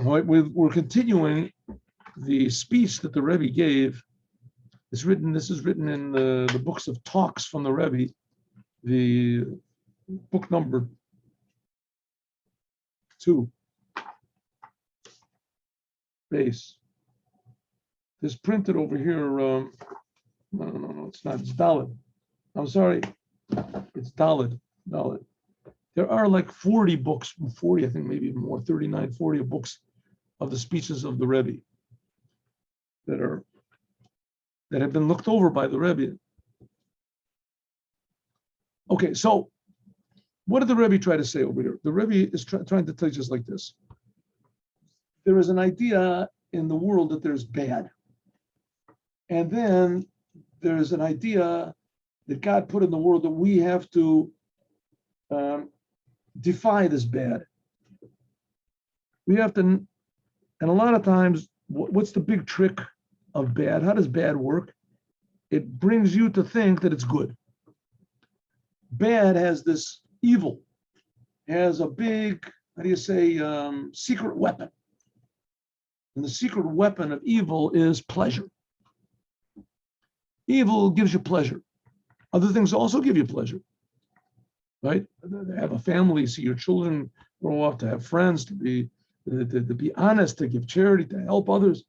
we're continuing the speech that the Rebbe gave. This is written in the books of talks from the Rebbe, the book number 2, base. This printed over here. No, it's not. It's Dalet. I'm sorry. It's Dalet. There are like 40 books, 40, I think maybe more, 39, 40 books of the speeches of the Rebbe that have been looked over by the Rebbe. Okay, so what did the Rebbe try to say over here? The Rebbe is trying to teach us like this. There is an idea in the world that there's bad. And then there's an idea that God put in the world that we have to defy this bad. We have to, and a lot of times, what's the big trick of bad? How does bad work? It brings you to think that it's good. Bad has this evil, has a big, secret weapon. And the secret weapon of evil is pleasure. Evil gives you pleasure. Other things also give you pleasure, right? To have a family, see your children grow up, to have friends, to be honest, to give charity, to help others,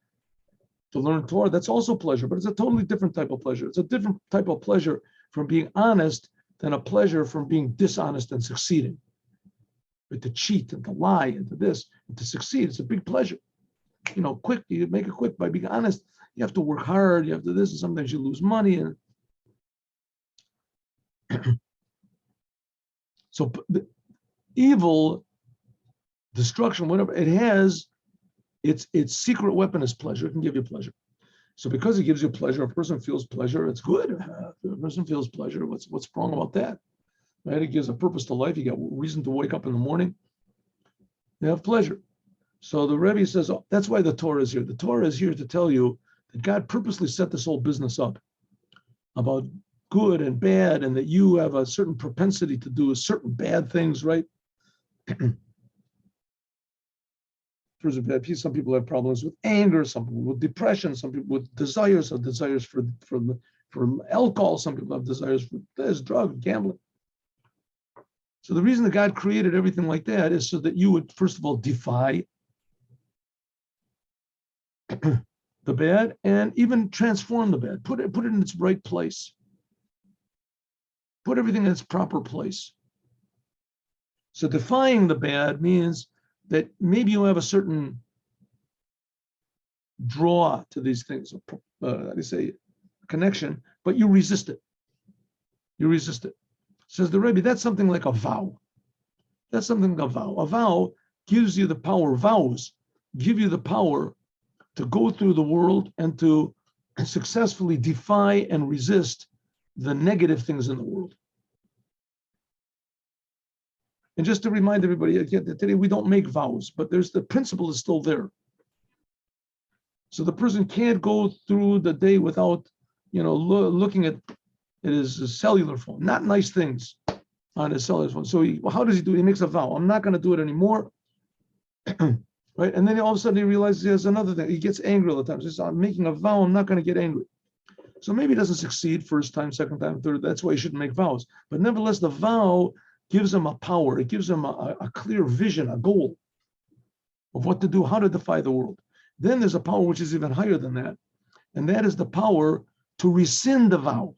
to learn Torah. That's also pleasure, but it's a totally different type of pleasure. It's a different type of pleasure from being honest than a pleasure from being dishonest and succeeding. But to cheat and to lie and to this and to succeed, it's a big pleasure. Quick, you make it quick by being honest. You have to work hard, you have to this, and sometimes you lose money. And so the evil, destruction, whatever, it has, its secret weapon is pleasure. It can give you pleasure. So because it gives you pleasure, a person feels pleasure, it's good. If a person feels pleasure, what's wrong about that? Right? It gives a purpose to life. You got reason to wake up in the morning. You have pleasure. So the Rebbe says, that's why the Torah is here. The Torah is here to tell you that God purposely set this whole business up about good and bad, and that you have a certain propensity to do certain bad things, right? Some people have problems with anger, some people with depression, some people with desires for alcohol, some people have desires for this, drug, gambling. So the reason that God created everything like that is so that you would, first of all, defy the bad and even transform the bad, put it in its right place. Put everything in its proper place. So defying the bad means that maybe you have a certain draw to these things, connection, but you resist it. Says the Rebbe, that's something like a vow. That's something like a vow. A vow gives you the power, vows give you the power to go through the world and to successfully defy and resist the negative things in the world. And just to remind everybody again that today we don't make vows, but the principle is still there. So the person can't go through the day without, looking at his cellular phone, not nice things on his cellular phone. So how does he do it? He makes a vow. I'm not going to do it anymore. Right? And then all of a sudden he realizes he has another thing. He gets angry all the time. He says, I'm making a vow. I'm not going to get angry. So maybe he doesn't succeed first time, second time, third. That's why he shouldn't make vows. But nevertheless, the vow gives him a power. It gives him a clear vision, a goal of what to do, how to defy the world. Then there's a power which is even higher than that. And that is the power to rescind the vow.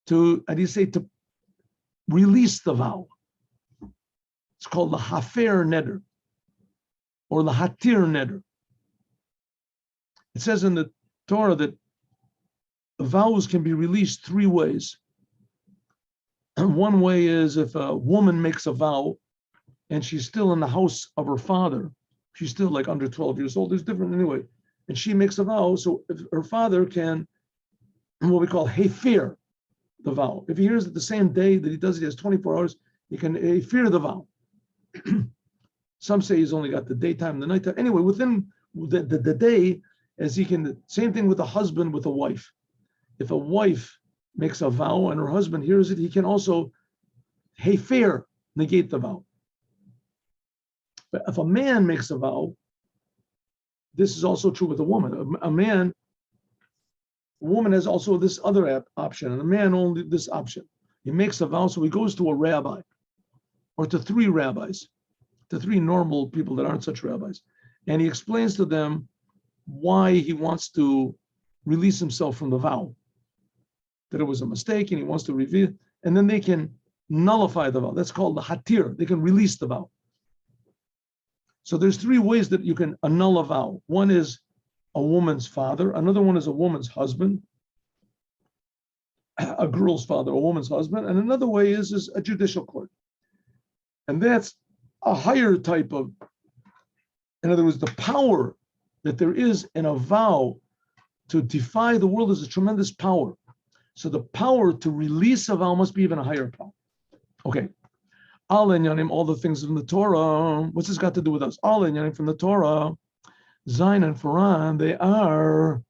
To release the vow. It's called the hafer neder or the hatir neder. It says in the Torah that the vows can be released 3 ways. And one way is if a woman makes a vow and she's still in the house of her father, she's still like under 12 years old, it's different anyway, and she makes a vow, so if her father can, what we call hefer the vow. If he hears it the same day that he does it, he has 24 hours, he can hefer the vow. Some say he's only got the daytime and the nighttime. Anyway, within the day, as he can, same thing with a husband with a wife. If a wife makes a vow and her husband hears it, he can also hefer, negate the vow. But if a man makes a vow, this is also true with a woman. A woman has also this other option, and a man only this option. He makes a vow, so he goes to a rabbi, or to three rabbis, to three normal people that aren't such rabbis, and he explains to them why he wants to release himself from the vow, that it was a mistake, and he wants to reveal, and then they can nullify the vow. That's called the hatir. They can release the vow. So there's three ways that you can annul a vow. One is a woman's father. Another one is a woman's husband, a girl's father, a woman's husband. And another way is a judicial court. And that's a higher type of, in other words, the power that there is in a vow to defy the world is a tremendous power. So the power to release a vow must be even a higher power. Okay. All the things in the Torah. What's this got to do with us? All from the Torah, Zain and Faran, they are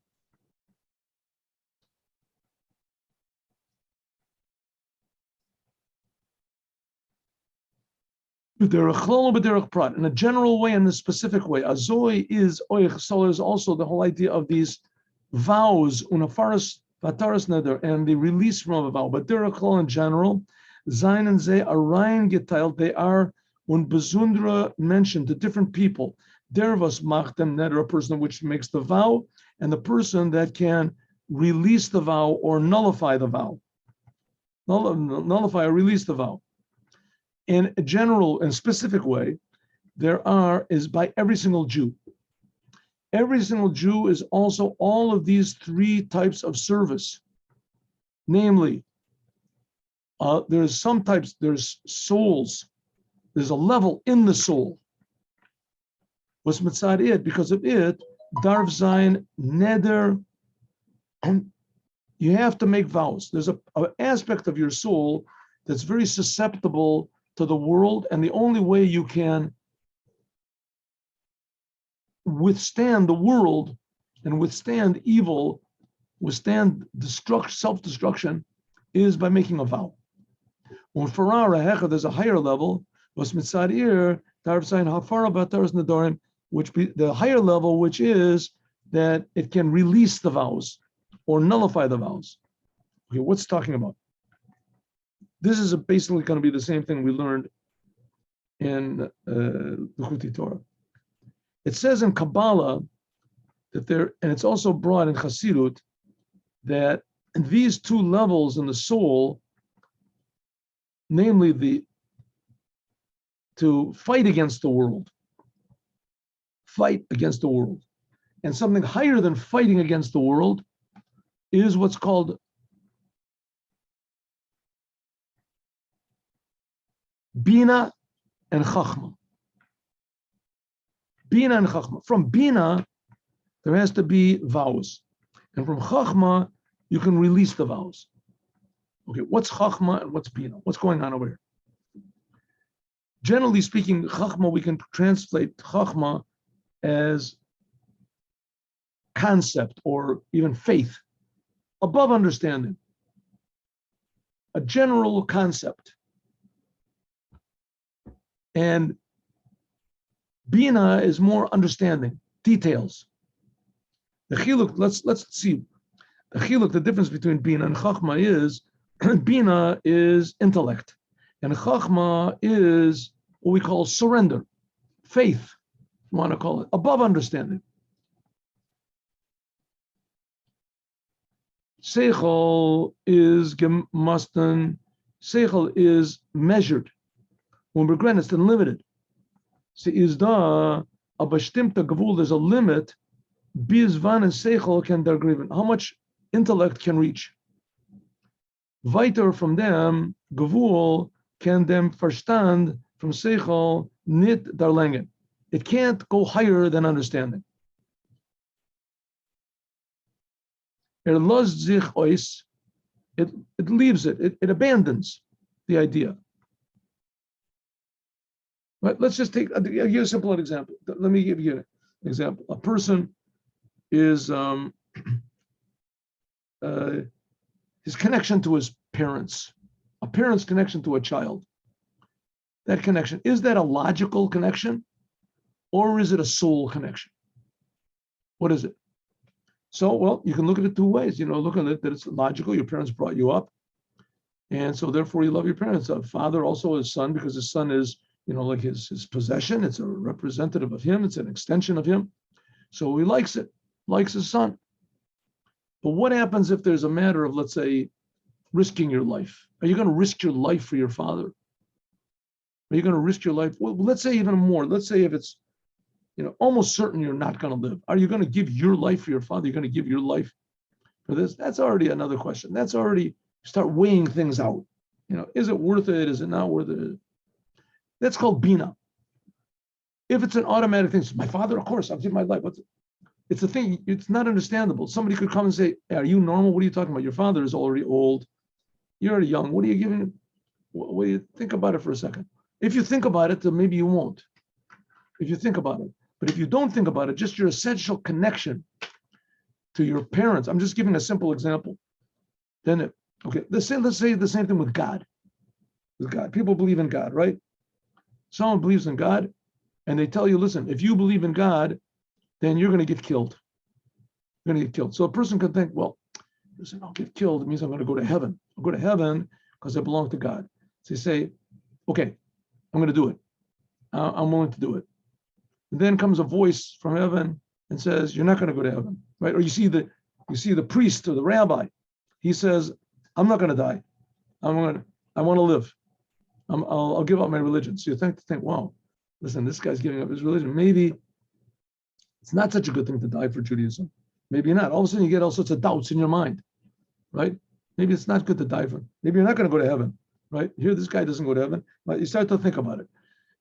in a general way and in a specific way. Azoi is oich, so is also the whole idea of these vows, unafaras vataras neder, and the release from a vow. But derech in general, Zain and Zeh are rein geteilt. They are when Bezundra mentioned to different people. Dervas machtem neder, a person which makes the vow, and the person that can release the vow or nullify the vow. Nullify or release the vow. In a general and specific way, is by every single Jew. Every single Jew is also all of these three types of service. Namely, there's some types, there's souls. There's a level in the soul. What's mitzad it? Because of it, darv zayin neder, you have to make vows. There's an aspect of your soul that's very susceptible to the world, and the only way you can withstand the world and withstand evil, withstand self-destruction, is by making a vow. When Farah there's a higher level, was mitzadir darv zayin hafara bataras nedarim, which be the higher level, which is that it can release the vows or nullify the vows. Okay, what's talking about? This is basically going to be the same thing we learned in Likuti Torah. It says in Kabbalah that there, and it's also brought in Chassidut, that these two levels in the soul, namely to fight against the world, and something higher than fighting against the world is what's called Bina and Chachma. Bina and Chachma. From Bina, there has to be vows. And from Chachma, you can release the vows. Okay, what's Chachma and what's Bina? What's going on over here? Generally speaking, Chachma, we can translate Chachma as concept or even faith, above understanding. A general concept. And Bina is more understanding, details. The chiluk, let's see. The chiluk, the difference between Bina and Chachma is, Bina is intellect, and Chachma is what we call surrender, faith, you want to call it, above understanding. Seichel is gemasten, Seichel is measured. When we're granted, it's unlimited. So is da a bestimmte gevul, there's a limit, bis wann and Seichel can der griven, how much intellect can reach. Weiter from them, gevul can dem verstand from Seichel nit der Länge. It can't go higher than understanding. Lost sich ois, it leaves it abandons the idea. Right? Let's just I'll give you a simple example. Let me give you an example. A person is his connection to his parents, a parent's connection to a child. That connection, is that a logical connection? or is it a soul connection? What is it? So, well, you can look at it two ways. Look at it that it's logical. Your parents brought you up, and so therefore you love your parents. A father also his son, because his son is, like his possession. It's a representative of him. It's an extension of him. So he likes his son. But what happens if there's a matter of, let's say, risking your life? Are you going to risk your life for your father? Are you going to risk your life? Well, let's say even more. Let's say if it's, almost certain you're not going to live. Are you going to give your life for your father? You're going to give your life for this? That's already another question. That's already, start weighing things out. Is it worth it? Is it not worth it? That's called bina. If it's an automatic thing, my father, of course, I'll give my life. It's a thing, it's not understandable. Somebody could come and say, hey, are you normal? What are you talking about? Your father is already old. You're already young. What are you giving? What do you think about it for a second? If you think about it, then maybe you won't. If you think about it. But if you don't think about it, just your essential connection to your parents. I'm just giving a simple example. Then, let's say the same thing with God. With God. People believe in God, right? Someone believes in God, and they tell you, listen, if you believe in God, then you're going to get killed. You're going to get killed. So a person could think, well, listen, I'll get killed. It means I'm going to go to heaven. I'll go to heaven because I belong to God. So you say, okay, I'm going to do it. I'm willing to do it. And then comes a voice from heaven and says, you're not going to go to heaven, right? Or you see the priest or the rabbi. He says, I'm not going to die. I want to live. I'll give up my religion. So you think, wow, listen, this guy's giving up his religion. Maybe it's not such a good thing to die for Judaism. Maybe not. All of a sudden you get all sorts of doubts in your mind, right? Maybe it's not good to die for. Maybe you're not going to go to heaven, right? Here, this guy doesn't go to heaven. But you start to think about it.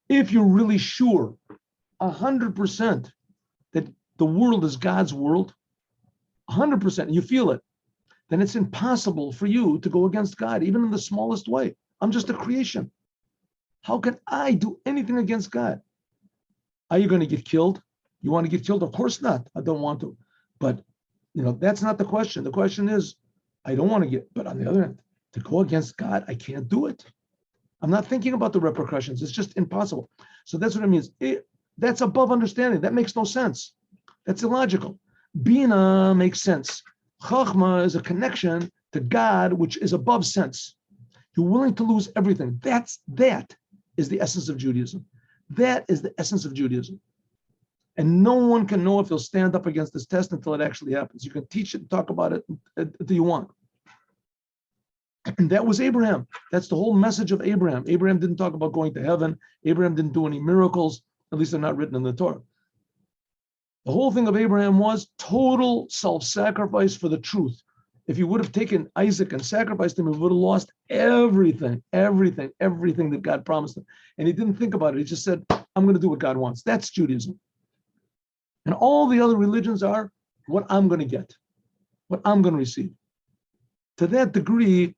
If you're really sure, 100% that the world is God's world, 100%, you feel it, then it's impossible for you to go against God, even in the smallest way. I'm just a creation. How can I do anything against God? Are you going to get killed? You want to get killed? Of course not. I don't want to. But, that's not the question. The question is, I don't want to get, but on the other hand, to go against God, I can't do it. I'm not thinking about the repercussions. It's just impossible. So that's what it means. That's above understanding. That makes no sense. That's illogical. Bina makes sense. Chachma is a connection to God, which is above sense. You're willing to lose everything. That is the essence of Judaism. That is the essence of Judaism. And no one can know if he'll stand up against this test until it actually happens. You can teach it and talk about it until you want. And that was Abraham. That's the whole message of Abraham. Abraham didn't talk about going to heaven. Abraham didn't do any miracles. At least they're not written in the Torah. The whole thing of Abraham was total self-sacrifice for the truth. If he would have taken Isaac and sacrificed him, he would have lost everything that God promised him. And he didn't think about it. He just said, I'm going to do what God wants. That's Judaism. And all the other religions are what I'm going to get, what I'm going to receive. To that degree,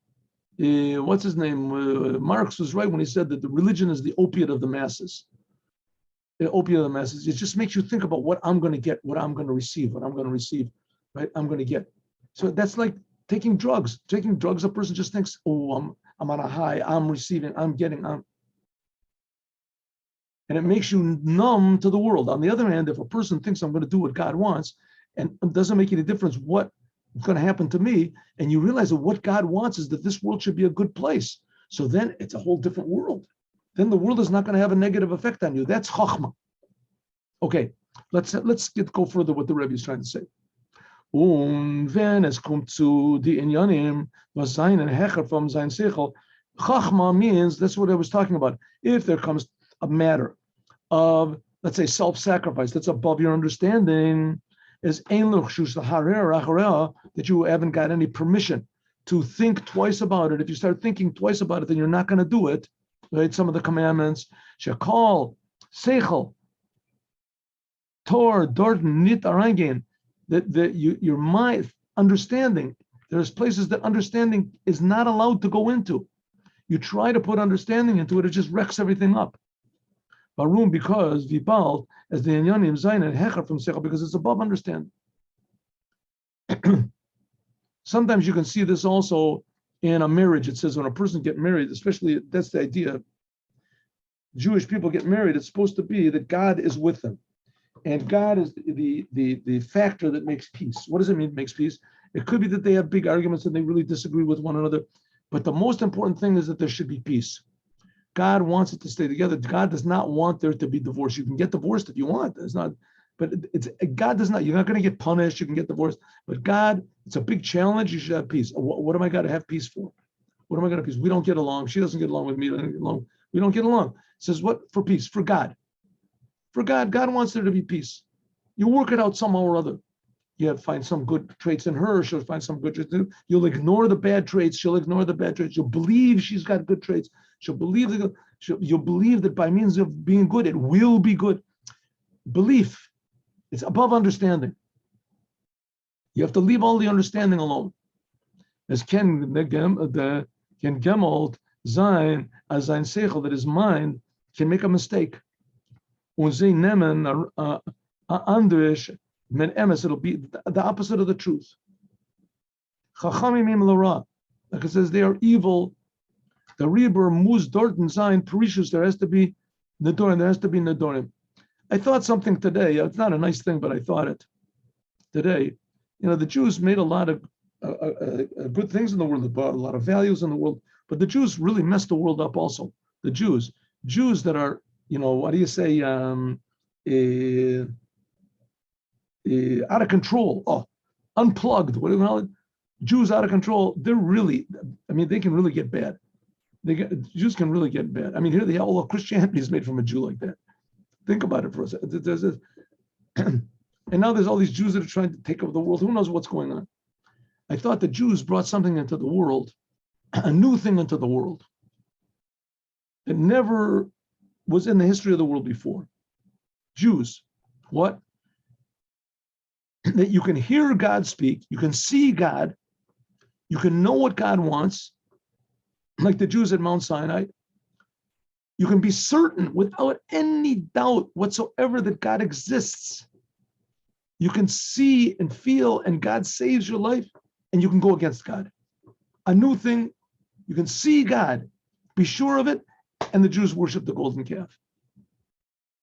what's his name? Marx was right when he said that the religion is the opiate of the masses. The opiate of the masses. It just makes you think about what I'm going to get, what I'm going to receive, right? I'm going to get. So that's like taking drugs. Taking drugs, a person just thinks, oh, I'm on a high, I'm receiving, I'm getting, and it makes you numb to the world. On the other hand, if a person thinks I'm going to do what God wants, and it doesn't make any difference what's going to happen to me, and you realize that what God wants is that this world should be a good place. So then it's a whole different world. Then the world is not going to have a negative effect on you. That's chachma. Okay, let's go further what the Rebbe is trying to say. Wenn es kommt zu die Inyanim, was sein and hecher from sein Seichel, chachma means, that's what I was talking about. If there comes a matter of, let's say, self-sacrifice that's above your understanding, is that you haven't got any permission to think twice about it. If you start thinking twice about it, then you're not going to do it. Right? Some of the commandments, shekal, seichel, tor, dorten, nit arangin, that your mind, understanding, there's places that understanding is not allowed to go into. You try to put understanding into it, it just wrecks everything up. Barum, because vibal, as the inyanim zayin and hecher from seichel, because it's above understanding. Sometimes you can see this also in a marriage. It says when a person gets married, especially that's the idea. Jewish people get married, it's supposed to be that God is with them. And God is the factor that makes peace. What does it mean makes peace? It could be that they have big arguments and they really disagree with one another. But the most important thing is that there should be peace. God wants it to stay together. God does not want there to be divorce. You can get divorced if you want. It's not, but it's God does not. You're not going to get punished. You can get divorced. But God, it's a big challenge. You should have peace. What am I going to have peace for? What am I going to have peace? We don't get along. She doesn't get along with me. We don't get along. It says what? For peace. For God. For God. God wants there to be peace. You work it out somehow or other. You have find some good traits in her. She'll find some good traits. You'll ignore the bad traits. She'll ignore the bad traits. You'll believe she's got good traits. You'll believe that by means of being good, it will be good. Belief, it's above understanding. You have to leave all the understanding alone. As Ken Gemalt Zain as ein Seichel, that his mind can make a mistake. Men emes, it'll be the opposite of the truth. Chachamim l'ra, like it says, they are evil. The Rebbe muz dorten sein perishus. There has to be nedorim. There has to be nedorim. I thought something today. It's not a nice thing, but I thought it today. You know, the Jews made a lot of good things in the world, a lot of values in the world, but the Jews really messed the world up. Also, the Jews that are, you know, what do you say? Out of control, unplugged. What do you call it? Jews out of control. They're really, I mean, they can really get bad. Jews can really get bad. I mean, here all of Christianity is made from a Jew like that. Think about it for a second. And now there's all these Jews that are trying to take over the world. Who knows what's going on? I thought the Jews brought something into the world, a new thing into the world that never was in the history of the world before. Jews, what? That you can hear God speak, you can see God, you can know what God wants, like the Jews at Mount Sinai. You can be certain without any doubt whatsoever that God exists. You can see and feel, and God saves your life, and you can go against God. A new thing, you can see God, be sure of it, and the Jews worship the golden calf.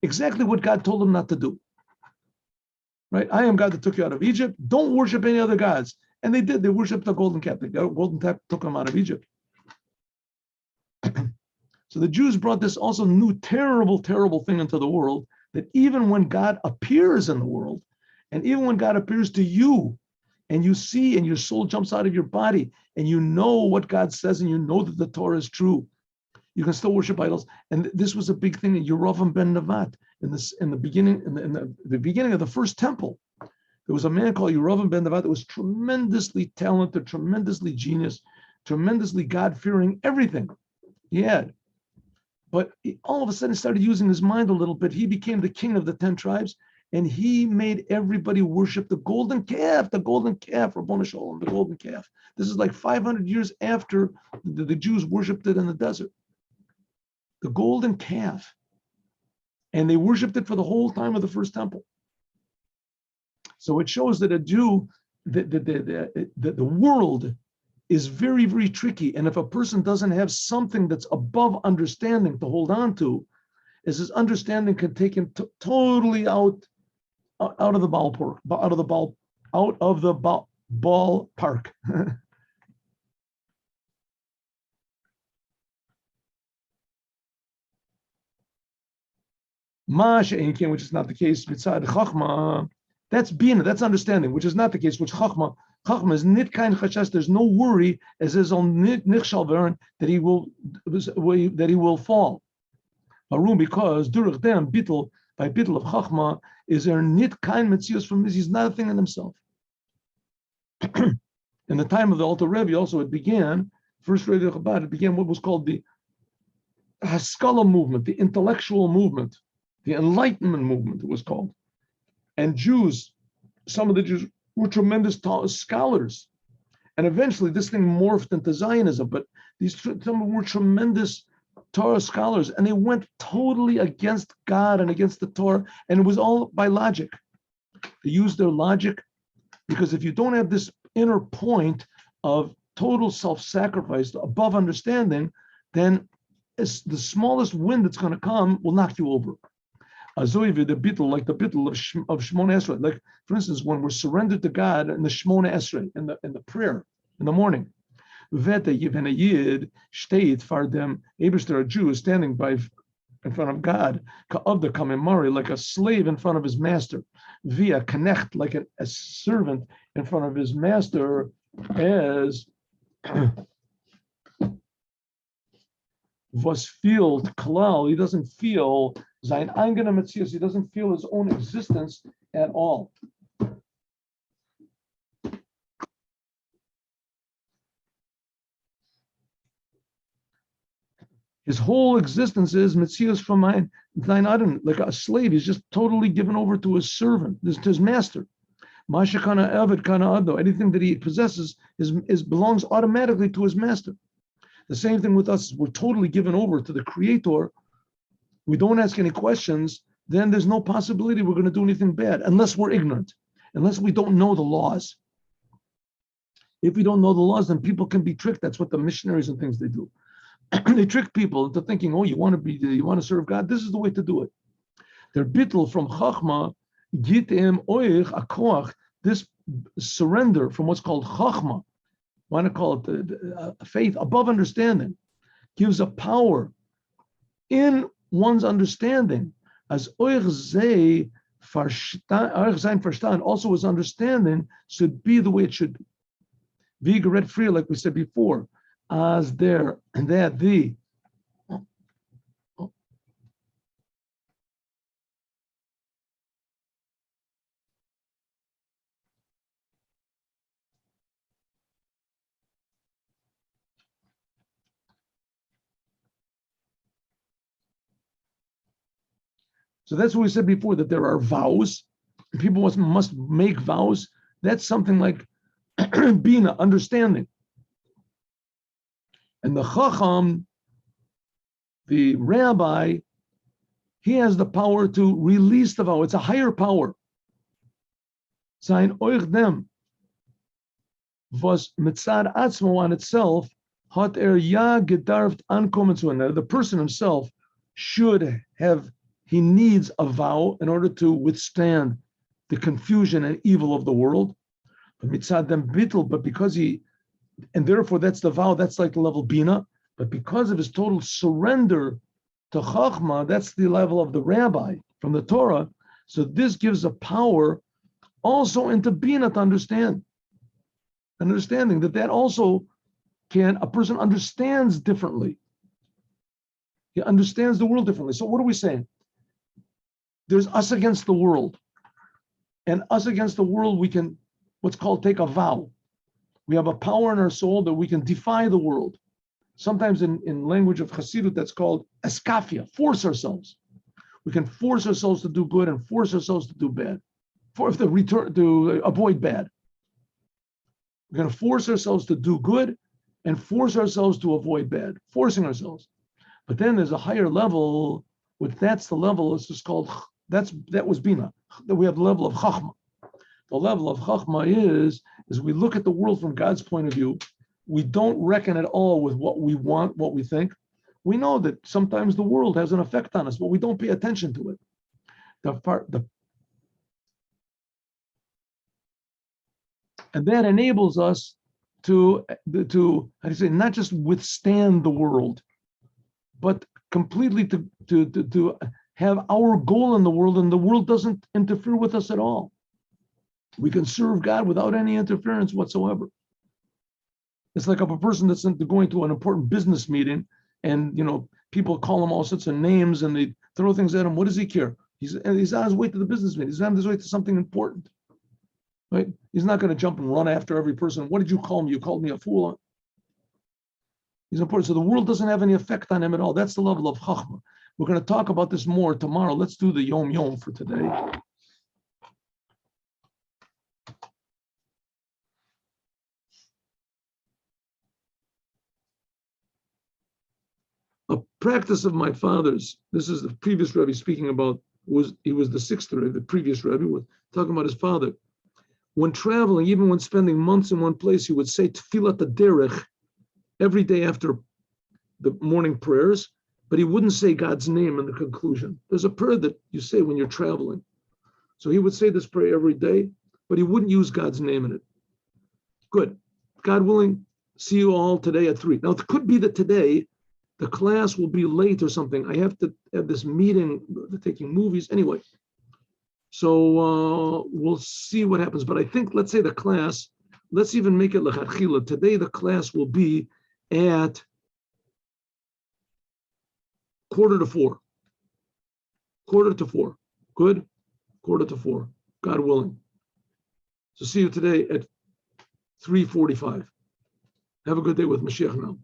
Exactly what God told them not to do. Right? I am God that took you out of Egypt. Don't worship any other gods. And they did. They worshiped the golden calf. The golden calf took them out of Egypt. So the Jews brought this also new, terrible, terrible thing into the world, that even when God appears in the world, and even when God appears to you, and you see, and your soul jumps out of your body, and you know what God says, and you know that the Torah is true, you can still worship idols. And this was a big thing in Yerovam ben Nevat. In the beginning of the first temple, there was a man called Yerovam ben Nevat that was tremendously talented, tremendously genius, tremendously God-fearing, everything he had. But all of a sudden started using his mind a little bit. He became the king of the 10 tribes, and he made everybody worship the golden calf, Rabboni Shalom, the golden calf. This is like 500 years after the Jews worshipped it in the desert. The golden calf. And they worshipped it for the whole time of the first temple. So it shows that a Jew, the world is very, very tricky. And if a person doesn't have something that's above understanding to hold on to, as his understanding can take him totally out of the ballpark, out of the ballpark. Which is not the case. That's bina, that's understanding, which is not the case. Which chachma is nit kein chashash. There's no worry as his own nichshal vern that he will fall. Because durach dem BITUL, by BITUL of chachma, is there nit kein metzius from this. He's not a thing in himself. In the time of the Alter Rebbe, also it began. First Rebbe Chabad, it began what was called the Haskalah movement, the intellectual movement. The Enlightenment movement, it was called. And Jews, some of the Jews were tremendous scholars. And eventually this thing morphed into Zionism, but some were tremendous Torah scholars, and they went totally against God and against the Torah, and it was all by logic. They used their logic, because if you don't have this inner point of total self-sacrifice above understanding, then the smallest wind that's going to come will knock you over. Azoiv the BITUL, like the BITUL of Shmona Esrei. Like, for instance, when we're surrendered to God in the Shmona Esrei, in the prayer in the morning. Vete even a Yid state for them, Eberster, a Jew, is standing in front of God, of the Kamimari, like a slave in front of his master, via connect, like a servant in front of his master, as was filled klal. He doesn't feel sein eigener Metzius. He doesn't feel his own existence at all. His whole existence is Metzius from thine Adam, like a slave. He's just totally given over to his servant, to his master. Mashakana Eved Kana Ado. Anything that he possesses belongs automatically to his master. The same thing with us. We're totally given over to the Creator. We don't ask any questions. Then there's no possibility we're going to do anything bad, unless we're ignorant, unless we don't know the laws. If we don't know the laws, then people can be tricked. That's what the missionaries and things they do. They trick people into thinking, oh, you want to serve God? This is the way to do it. Their bittul from Chachma, gitim oich akoach, this surrender from what's called Chachma, want to call it faith above understanding, gives a power in one's understanding. As oich zei sein verstand, also his understanding should be the way it should be. Wie gered free, like we said before, as there and that the so that's what we said before, that there are vows. People must make vows. That's something like bina, understanding. And the chacham, the rabbi, he has the power to release the vow. It's a higher power. Sein euch dem was mitzad atzmo on itself hat ja gedarft ankommen zu einer. The person himself should have, he needs a vow in order to withstand the confusion and evil of the world. But mitzad dem bittul, but because he, and therefore that's the vow, that's like the level bina. But because of his total surrender to chachma, that's the level of the rabbi from the Torah. So this gives a power also into bina to understand. Understanding that also a person understands differently. He understands the world differently. So what are we saying? There's us against the world. And us against the world, we can, what's called, take a vow. We have a power in our soul that we can defy the world. Sometimes in language of Hasidut, that's called eskafia, force ourselves. We can force ourselves to do good and force ourselves to do bad, to avoid bad. We're going to force ourselves to do good and force ourselves to avoid bad, forcing ourselves. But then there's a higher level, that's the level, it's just called, that was Bina. That we have the level of Chachma. The level of Chachma is we look at the world from God's point of view. We don't reckon at all with what we want, what we think. We know that sometimes the world has an effect on us, but we don't pay attention to it. And that enables us to how do you say, not just withstand the world, but completely to have our goal in the world, and the world doesn't interfere with us at all. We can serve God without any interference whatsoever. It's like if a person that's going to an important business meeting, and people call him all sorts of names and they throw things at him. What does he care? He's on his way to the business meeting. He's on his way to something important. Right? He's not going to jump and run after every person. What did you call me? You called me a fool. He's important. So the world doesn't have any effect on him at all. That's the level of Chachma. We're going to talk about this more tomorrow. Let's do the Yom Yom for today. A practice of my father's, this is the previous Rebbe speaking about, he was the sixth Rebbe, the previous Rebbe was talking about his father. When traveling, even when spending months in one place, he would say Tfilat HaDerech every day after the morning prayers, but he wouldn't say God's name in the conclusion. There's a prayer that you say when you're traveling. So he would say this prayer every day, but he wouldn't use God's name in it. Good. God willing, see you all today at 3. Now, it could be that today the class will be late or something. I have to have this meeting, they're taking movies anyway. So we'll see what happens. But I think, let's say the class, let's even make it lechatchila. Today the class will be at 3:45. 3:45. Good? 3:45. God willing. So see you today at 3:45. Have a good day with Moshiach now.